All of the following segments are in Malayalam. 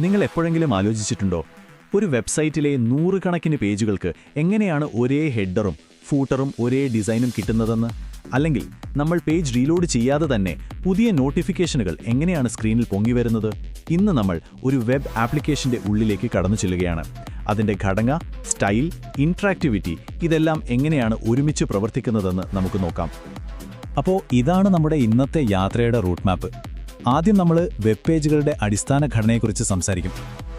നിങ്ങൾ എപ്പോഴെങ്കിലും ആലോചിച്ചിട്ടുണ്ടോ ഒരു വെബ്സൈറ്റിലെ നൂറുകണക്കിന് പേജുകൾക്ക് എങ്ങനെയാണ് ഒരേ ഹെഡറും ഫൂട്ടറും ഒരേ ഡിസൈനും കിട്ടുന്നതെന്ന്? അല്ലെങ്കിൽ നമ്മൾ പേജ് റീലോഡ് ചെയ്യാതെ തന്നെ പുതിയ നോട്ടിഫിക്കേഷനുകൾ എങ്ങനെയാണ് സ്ക്രീനിൽ പൊങ്ങിവരുന്നത്? ഇന്ന് നമ്മൾ ഒരു വെബ് ആപ്ലിക്കേഷന്റെ ഉള്ളിലേക്ക് കടന്നു ചെല്ലുകയാണ്. അതിന്റെ ഘടന, സ്റ്റൈൽ, ഇന്ററാക്ടിവിറ്റി ഇതെല്ലാം എങ്ങനെയാണ് ഒരുമിച്ച് പ്രവർത്തിക്കുന്നതെന്ന് നമുക്ക് നോക്കാം. അപ്പോൾ ഇതാണ് നമ്മുടെ ഇന്നത്തെ യാത്രയുടെ റൂട്ട് മാപ്പ്. ആദ്യം നമ്മൾ വെബ് പേജുകളുടെ അടിസ്ഥാന ഘടനയെക്കുറിച്ച് സംസാരിക്കും.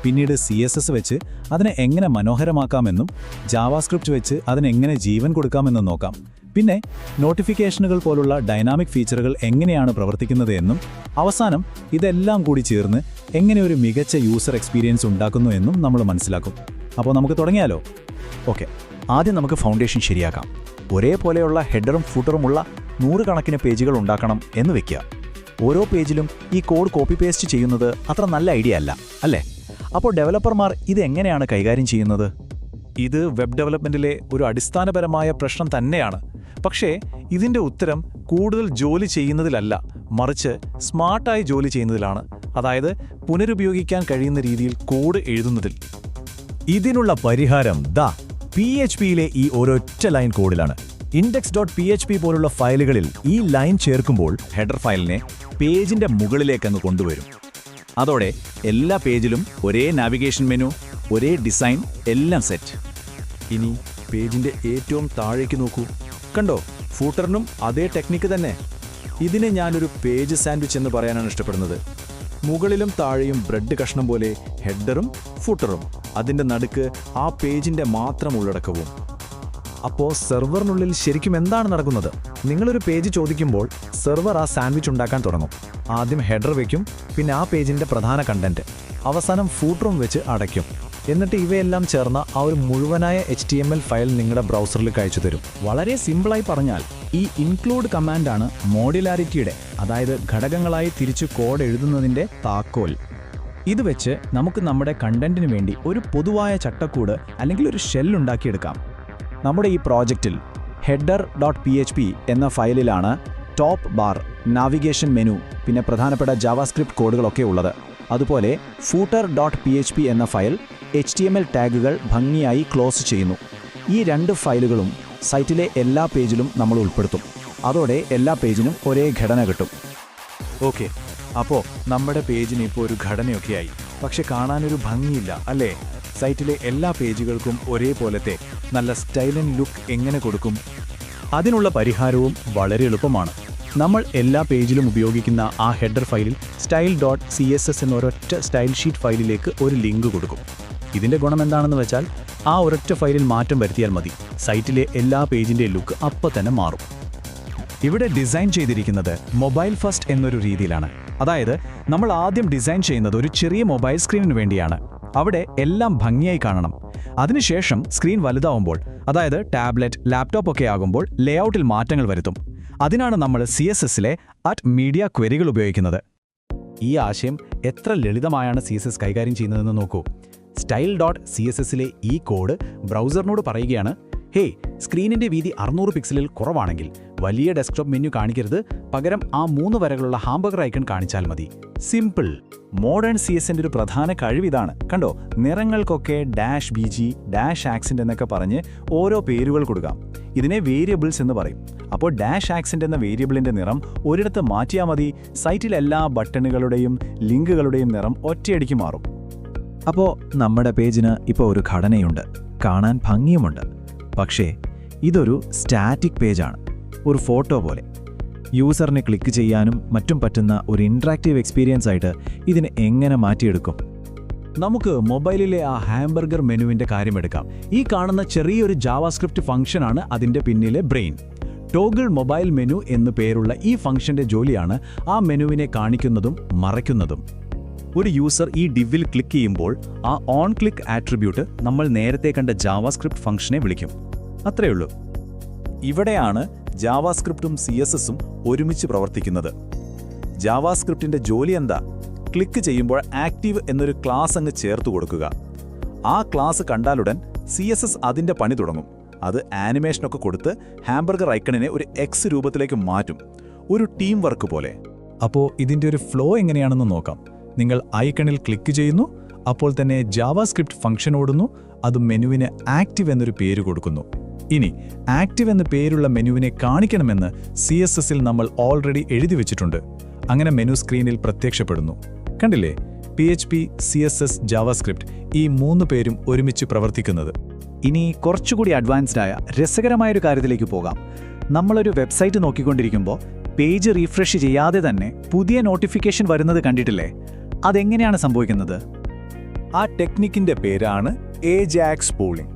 പിന്നീട് CSS വെച്ച് അതിനെ എങ്ങനെ മനോഹരമാക്കാമെന്നും ജാവാസ്ക്രിപ്റ്റ് വെച്ച് അതിനെങ്ങനെ ജീവൻ കൊടുക്കാമെന്നും നോക്കാം. പിന്നെ നോട്ടിഫിക്കേഷനുകൾ പോലുള്ള ഡൈനാമിക് ഫീച്ചറുകൾ എങ്ങനെയാണ് പ്രവർത്തിക്കുന്നത് എന്നും അവസാനം ഇതെല്ലാം കൂടി ചേർന്ന് എങ്ങനെ ഒരു മികച്ച യൂസർ എക്സ്പീരിയൻസ് ഉണ്ടാക്കുന്നു എന്നും നമ്മൾ മനസ്സിലാക്കും. അപ്പോൾ നമുക്ക് തുടങ്ങിയാലോ? ഓക്കെ, ആദ്യം നമുക്ക് ഫൗണ്ടേഷൻ ശരിയാക്കാം. ഒരേപോലെയുള്ള ഹെഡറും ഫൂട്ടറുമുള്ള നൂറുകണക്കിന് പേജുകൾ ഉണ്ടാക്കണം എന്ന് വെക്കുക. ഓരോ പേജിലും ഈ കോഡ് കോപ്പി പേസ്റ്റ് ചെയ്യുന്നത് അത്ര നല്ല ഐഡിയ അല്ല, അല്ലേ? അപ്പോൾ ഡെവലപ്പർമാർ ഇതെങ്ങനെയാണ് കൈകാര്യം ചെയ്യുന്നത്? ഇത് വെബ് ഡെവലപ്മെൻറ്റിലെ ഒരു അടിസ്ഥാനപരമായ പ്രശ്നം തന്നെയാണ്. പക്ഷേ ഇതിൻ്റെ ഉത്തരം കൂടുതൽ ജോലി ചെയ്യുന്നതിലല്ല, മറിച്ച് സ്മാർട്ടായി ജോലി ചെയ്യുന്നതിലാണ്. അതായത് പുനരുപയോഗിക്കാൻ കഴിയുന്ന രീതിയിൽ കോഡ് എഴുതുന്നതിൽ. ഇതിനുള്ള പരിഹാരം PHPയിലെ ഈ ഒരൊറ്റ ലൈൻ കോഡിലാണ്. index.php പോലുള്ള ഫയലുകളിൽ ഈ ലൈൻ ചേർക്കുമ്പോൾ ഹെഡർ ഫയലിനെ പേജിന്റെ മുകളിലേക്കങ്ങ് കൊണ്ടുവരും. അതോടെ എല്ലാ പേജിലും ഒരേ നാവിഗേഷൻ മെനു, ഒരേ ഡിസൈൻ, എല്ലാം സെറ്റ്. ഇനി പേജിന്റെ ഏറ്റവും താഴേക്ക് നോക്കൂ. കണ്ടോ, ഫൂട്ടറിനും അതേ ടെക്നിക്ക് തന്നെ. ഇതിനെ ഞാനൊരു പേജ് സാൻഡ്വിച്ച് എന്ന് പറയാനാണ് ഇഷ്ടപ്പെടുന്നത്. മുകളിലും താഴെയും ബ്രെഡ് കഷ്ണം പോലെ ഹെഡറും ഫൂട്ടറും, അതിൻ്റെ നടുക്ക് ആ പേജിന്റെ മാത്രം ഉള്ളടക്കവും. അപ്പോൾ സെർവറിനുള്ളിൽ ശരിക്കും എന്താണ് നടക്കുന്നത്? നിങ്ങളൊരു പേജ് ചോദിക്കുമ്പോൾ സെർവർ ആ സാൻഡ്വിച്ച് ഉണ്ടാക്കാൻ തുടങ്ങും. ആദ്യം ഹെഡർ വയ്ക്കും, പിന്നെ ആ പേജിന്റെ പ്രധാന കണ്ടന്റ്, അവസാനം ഫൂട്ടറും വെച്ച് അടയ്ക്കും. എന്നിട്ട് ഇവയെല്ലാം ചേർന്ന ആ ഒരു മുഴുവനായ HTML ഫയൽ നിങ്ങളുടെ ബ്രൗസറിൽ അയച്ചു തരും. വളരെ സിമ്പിളായി പറഞ്ഞാൽ ഈ ഇൻക്ലൂഡ് കമാൻഡാണ് മോഡുലാരിറ്റിയുടെ, അതായത് ഘടകങ്ങളായി തിരിച്ച് കോഡ് എഴുതുന്നതിൻ്റെ താക്കോൽ. ഇത് വെച്ച് നമുക്ക് നമ്മുടെ കണ്ടന്റിന് വേണ്ടി ഒരു പൊതുവായ ചട്ടക്കൂട് അല്ലെങ്കിൽ ഒരു ഷെൽ ഉണ്ടാക്കിയെടുക്കാം. നമ്മുടെ ഈ പ്രോജക്റ്റിൽ header.php എന്ന ഫയലിലാണ് ടോപ്പ് ബാർ, നാവിഗേഷൻ മെനു, പിന്നെ പ്രധാനപ്പെട്ട ജാവാസ്ക്രിപ്റ്റ് കോഡുകളൊക്കെ ഉള്ളത്. അതുപോലെ footer.php എന്ന ഫയൽ HTML ടാഗുകൾ ഭംഗിയായി ക്ലോസ് ചെയ്യുന്നു. ഈ രണ്ട് ഫയലുകളും സൈറ്റിലെ എല്ലാ പേജിലും നമ്മൾ ഉൾപ്പെടുത്തും. അതോടെ എല്ലാ പേജിനും ഒരേ ഘടന കിട്ടും. ഓക്കെ, അപ്പോൾ നമ്മുടെ പേജിന് ഇപ്പോൾ ഒരു ഘടനയൊക്കെയായി. പക്ഷെ കാണാനൊരു ഭംഗിയില്ല, അല്ലേ? സൈറ്റിലെ എല്ലാ പേജുകൾക്കും ഒരേപോലത്തെ നല്ല സ്റ്റൈൽ ആൻഡ് ലുക്ക് എങ്ങനെ കൊടുക്കും? അതിനുള്ള പരിഹാരവും വളരെ എളുപ്പമാണ്. നമ്മൾ എല്ലാ പേജിലും ഉപയോഗിക്കുന്ന ആ ഹെഡർ ഫയലിൽ style.css എന്ന ഒരൊറ്റ സ്റ്റൈൽ ഷീറ്റ് ഫയലിലേക്ക് ഒരു ലിങ്ക് കൊടുക്കും. ഇതിൻ്റെ ഗുണം എന്താണെന്ന് വെച്ചാൽ ആ ഒരൊറ്റ ഫയലിൽ മാറ്റം വരുത്തിയാൽ മതി, സൈറ്റിലെ എല്ലാ പേജിൻ്റെ ലുക്ക് അപ്പം തന്നെ മാറും. ഇവിടെ ഡിസൈൻ ചെയ്തിരിക്കുന്നത് മൊബൈൽ ഫസ്റ്റ് എന്നൊരു രീതിയിലാണ്. അതായത് നമ്മൾ ആദ്യം ഡിസൈൻ ചെയ്യുന്നത് ഒരു ചെറിയ മൊബൈൽ സ്ക്രീനിന് വേണ്ടിയാണ്. അവിടെ എല്ലാം ഭംഗിയായി കാണണം. അതിനുശേഷം സ്ക്രീൻ വലുതാവുമ്പോൾ, അതായത് ടാബ്ലറ്റ്, ലാപ്ടോപ്പ് ഒക്കെ ആകുമ്പോൾ ലേഔട്ടിൽ മാറ്റങ്ങൾ വരുത്തും. അതിനാണ് നമ്മൾ CSSലെ @media ക്വരികൾ ഉപയോഗിക്കുന്നത്. ഈ ആശയം എത്ര ലളിതമായാണ് CSS കൈകാര്യം ചെയ്യുന്നതെന്ന് നോക്കൂ. style.cssലെ ഈ കോഡ് ബ്രൗസറിനോട് പറയുകയാണ്, ഹേ, സ്ക്രീനിന്റെ വീതി 600 പിക്സലിൽ കുറവാണെങ്കിൽ വലിയ ഡെസ്ക്ടോപ്പ് മെനു കാണിക്കരുത്, പകരം ആ 3 വരകളുള്ള ഹാംബർഗർ ഐക്കൺ കാണിച്ചാൽ മതി. സിമ്പിൾ. മോഡേൺ CSSന്റെ ഒരു പ്രധാന കഴിവിതാണ്. കണ്ടോ, നിറങ്ങൾക്കൊക്കെ -BG, -ആക്സെന്റ് എന്നൊക്കെ പറഞ്ഞ് ഓരോ പേരുകൾ കൊടുക്കാം. ഇതിനെ വേരിയബിൾസ് എന്ന് പറയും. അപ്പോൾ -ആക്സെന്റ് എന്ന വേരിയബിളിന്റെ നിറം ഒരിടത്ത് മാറ്റിയാൽ മതി, സൈറ്റിലെ എല്ലാ ബട്ടണുകളുടെയും ലിങ്കുകളുടെയും നിറം ഒറ്റയടിക്ക് മാറും. അപ്പോൾ നമ്മുടെ പേജിന് ഇപ്പോൾ ഒരു ഘടനയുണ്ട്, കാണാൻ ഭംഗിയുമുണ്ട്. പക്ഷേ ഇതൊരു സ്റ്റാറ്റിക് പേജാണ്, ഒരു ഫോട്ടോ പോലെ. യൂസറിനെ ക്ലിക്ക് ചെയ്യാനും മറ്റും പറ്റുന്ന ഒരു ഇൻട്രാക്റ്റീവ് എക്സ്പീരിയൻസ് ആയിട്ട് ഇതിനെ എങ്ങനെ മാറ്റിയെടുക്കും? നമുക്ക് മൊബൈലിലെ ആ ഹാംബർഗർ മെനുവിൻ്റെ കാര്യമെടുക്കാം. ഈ കാണുന്ന ചെറിയൊരു ജാവാസ്ക്രിപ്റ്റ് ഫംഗ്ഷനാണ് അതിൻ്റെ പിന്നിലെ ബ്രെയിൻ. ടോഗിൾ മൊബൈൽ മെനു എന്നു പേരുള്ള ഈ ഫംഗ്ഷന്റെ ജോലിയാണ് ആ മെനുവിനെ കാണിക്കുന്നതും മറയ്ക്കുന്നതും. ഒരു യൂസർ ഈ ഡിവിൽ ക്ലിക്ക് ചെയ്യുമ്പോൾ ആ ഓൺ ക്ലിക്ക് ആട്രിബ്യൂട്ട് നമ്മൾ നേരത്തെ കണ്ട ജാവാസ്ക്രിപ്റ്റ് ഫംഗ്ഷനെ വിളിക്കും. അത്രയുള്ളൂ. ഇവിടെയാണ് ജാവാസ്ക്രിപ്റ്റും CSSും ഒരുമിച്ച് പ്രവർത്തിക്കുന്നത്. ജാവാസ്ക്രിപ്റ്റിന്റെ ജോലി എന്താ? ക്ലിക്ക് ചെയ്യുമ്പോൾ ആക്റ്റീവ് എന്നൊരു ക്ലാസ് അങ്ങ് ചേർത്ത് കൊടുക്കുക. ആ ക്ലാസ് കണ്ടാലുടൻ CSS അതിന്റെ പണി തുടങ്ങും. അത് ആനിമേഷനൊക്കെ കൊടുത്ത് ഹാംബർഗർ ഐക്കണിനെ ഒരു X രൂപത്തിലേക്ക് മാറ്റും, ഒരു ടീം വർക്ക് പോലെ. അപ്പോൾ ഇതിൻ്റെ ഒരു ഫ്ലോ എങ്ങനെയാണെന്ന് നോക്കാം. നിങ്ങൾ ഐക്കണിൽ ക്ലിക്ക് ചെയ്യുന്നു, അപ്പോൾ തന്നെ ജാവാസ്ക്രിപ്റ്റ് ഫംഗ്ഷൻ ഓടുന്നു, അത് മെനുവിന് ആക്റ്റീവ് എന്നൊരു പേര് കൊടുക്കുന്നു. ഇനി ആക്റ്റീവ് എന്ന പേരുള്ള മെനുവിനെ കാണിക്കണമെന്ന് CSSൽ നമ്മൾ ഓൾറെഡി എഴുതി വെച്ചിട്ടുണ്ട്. അങ്ങനെ മെനു സ്ക്രീനിൽ പ്രത്യക്ഷപ്പെടുന്നു. കണ്ടില്ലേ, PHP, CSS, ജാവാസ്ക്രിപ്റ്റ് ഈ 3 പേരും ഒരുമിച്ച് പ്രവർത്തിക്കുന്നത്. ഇനി കുറച്ചുകൂടി അഡ്വാൻസ്ഡായ രസകരമായൊരു കാര്യത്തിലേക്ക് പോകാം. നമ്മളൊരു വെബ്സൈറ്റ് നോക്കിക്കൊണ്ടിരിക്കുമ്പോൾ പേജ് റീഫ്രഷ് ചെയ്യാതെ തന്നെ പുതിയ നോട്ടിഫിക്കേഷൻ വരുന്നത് കണ്ടിട്ടില്ലേ? അതെങ്ങനെയാണ് സംഭവിക്കുന്നത്? ആ ടെക്നിക്കിന്റെ പേരാണ് ഏജാക്സ് പൂളിംഗ്.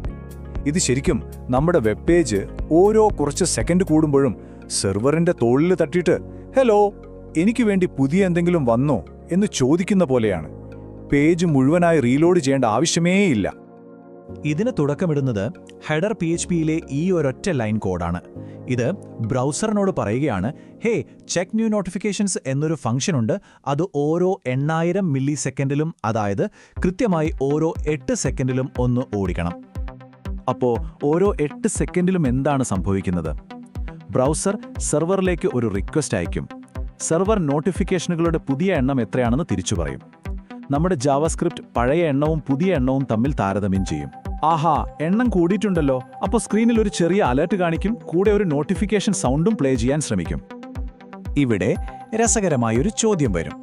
ഇത് ശരിക്കും നമ്മുടെ വെബ് പേജ് ഓരോ കുറച്ച് സെക്കൻഡ് കൂടുമ്പോഴും സെർവറിന്റെ തോളിൽ തട്ടിയിട്ട് ഹലോ, എനിക്ക് വേണ്ടി പുതിയ എന്തെങ്കിലും വന്നോ എന്ന് ചോദിക്കുന്ന പോലെയാണ്. പേജ് മുഴുവനായി റീലോഡ് ചെയ്യേണ്ട ആവശ്യമേയില്ല. ഇതിന് തുടക്കമിടുന്നത് ഹെഡർ PHPയിലെ ഈ ഒരൊറ്റ ലൈൻ കോഡാണ്. ഇത് ബ്രൗസറിനോട് പറയുകയാണ്, ഹേ, ചെക്ക് ന്യൂ നോട്ടിഫിക്കേഷൻസ് എന്നൊരു ഫംഗ്ഷനുണ്ട്, അത് ഓരോ 8000 മില്ലി സെക്കൻഡിലും, അതായത് കൃത്യമായി ഓരോ 8 സെക്കൻഡിലും ഒന്ന് ഓടിക്കണം. അപ്പോൾ ഓരോ 8 സെക്കൻഡിലും എന്താണ് സംഭവിക്കുന്നത്? ബ്രൗസർ സെർവറിലേക്ക് ഒരു റിക്വസ്റ്റ് അയക്കും. സെർവർ നോട്ടിഫിക്കേഷനുകളുടെ പുതിയ എണ്ണം എത്രയാണെന്ന് തിരിച്ചു പറയും. നമ്മുടെ ജാവാസ്ക്രിപ്റ്റ് പഴയ എണ്ണവും പുതിയ എണ്ണവും തമ്മിൽ താരതമ്യം ചെയ്യും. ആഹാ, എണ്ണം കൂടിയിട്ടുണ്ടല്ലോ. അപ്പോൾ സ്ക്രീനിൽ ഒരു ചെറിയ അലർട്ട് കാണിക്കും, കൂടെ ഒരു നോട്ടിഫിക്കേഷൻ സൗണ്ടും പ്ലേ ചെയ്യാൻ ശ്രമിക്കും. ഇവിടെ രസകരമായൊരു ചോദ്യം വരും.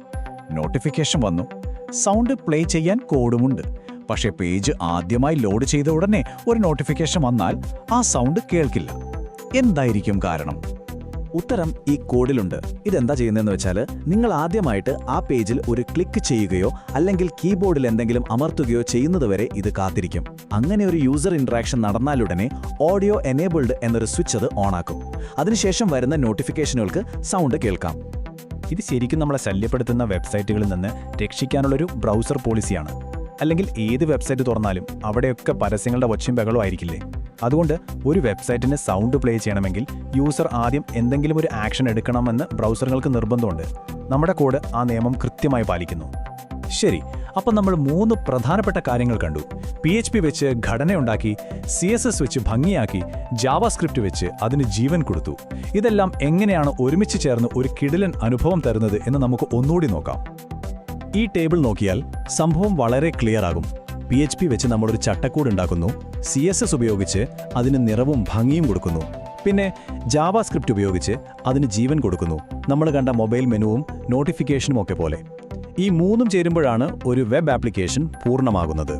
നോട്ടിഫിക്കേഷൻ വന്നു, സൗണ്ട് പ്ലേ ചെയ്യാൻ കോഡുമുണ്ട്. പക്ഷേ പേജ് ആദ്യമായി ലോഡ് ചെയ്ത ഉടനെ ഒരു നോട്ടിഫിക്കേഷൻ വന്നാൽ ആ സൗണ്ട് കേൾക്കില്ല. എന്തായിരിക്കും കാരണം? ഉത്തരം ഈ കോഡിലുണ്ട്. ഇതെന്താ ചെയ്യുന്നതെന്ന് വെച്ചാൽ, നിങ്ങൾ ആദ്യമായിട്ട് ആ പേജിൽ ഒരു ക്ലിക്ക് ചെയ്യുകയോ അല്ലെങ്കിൽ കീബോർഡിൽ എന്തെങ്കിലും അമർത്തുകയോ ചെയ്യുന്നതുവരെ ഇത് കാത്തിരിക്കും. അങ്ങനെ ഒരു യൂസർ ഇൻട്രാക്ഷൻ നടന്നാലുടനെ ഓഡിയോ എനേബിൾഡ് എന്നൊരു സ്വിച്ച് അത് ഓണാക്കും. അതിനുശേഷം വരുന്ന നോട്ടിഫിക്കേഷനുകൾക്ക് സൗണ്ട് കേൾക്കാം. ഇത് ശരിക്കും നമ്മളെ ശല്യപ്പെടുത്തുന്ന വെബ്സൈറ്റുകളിൽ നിന്ന് രക്ഷിക്കാനുള്ളൊരു ബ്രൗസർ പോളിസിയാണ്. അല്ലെങ്കിൽ ഏത് വെബ്സൈറ്റ് തുറന്നാലും അവിടെയൊക്കെ പരസ്യങ്ങളുടെ ഒച്ചയും ബഹളവും ആയിരിക്കില്ലേ? അതുകൊണ്ട് ഒരു വെബ്സൈറ്റിന് സൗണ്ട് പ്ലേ ചെയ്യണമെങ്കിൽ യൂസർ ആദ്യം എന്തെങ്കിലും ഒരു ആക്ഷൻ എടുക്കണമെന്ന് ബ്രൗസറുകൾക്ക് നിർബന്ധമുണ്ട്. നമ്മുടെ കോഡ് ആ നിയമം കൃത്യമായി പാലിക്കുന്നു. ശരി, അപ്പം നമ്മൾ 3 പ്രധാനപ്പെട്ട കാര്യങ്ങൾ കണ്ടു. PHP വെച്ച് ഘടനയുണ്ടാക്കി, CSS വെച്ച് ഭംഗിയാക്കി, ജാവാസ്ക്രിപ്റ്റ് വെച്ച് അതിന് ജീവൻ കൊടുത്തു. ഇതെല്ലാം എങ്ങനെയാണ് ഒരുമിച്ച് ചേർന്ന് ഒരു കിടിലൻ അനുഭവം തരുന്നത് എന്ന് നമുക്ക് ഒന്നുകൂടി നോക്കാം. ഈ ടേബിൾ നോക്കിയാൽ സംഭവം വളരെ ക്ലിയർ ആകും. PHP വെച്ച് നമ്മളൊരു ചട്ടക്കൂട് ഉണ്ടാക്കുന്നു, CSS ഉപയോഗിച്ച് അതിന് നിറവും ഭംഗിയും കൊടുക്കുന്നു, പിന്നെ ജാവാസ്ക്രിപ്റ്റ് ഉപയോഗിച്ച് അതിന് ജീവൻ കൊടുക്കുന്നു. നമ്മൾ കണ്ട മൊബൈൽ മെനുവും നോട്ടിഫിക്കേഷനും ഒക്കെ പോലെ. ഈ 3 ചേരുമ്പോഴാണ് ഒരു വെബ് ആപ്ലിക്കേഷൻ പൂർണ്ണമാകുന്നത്.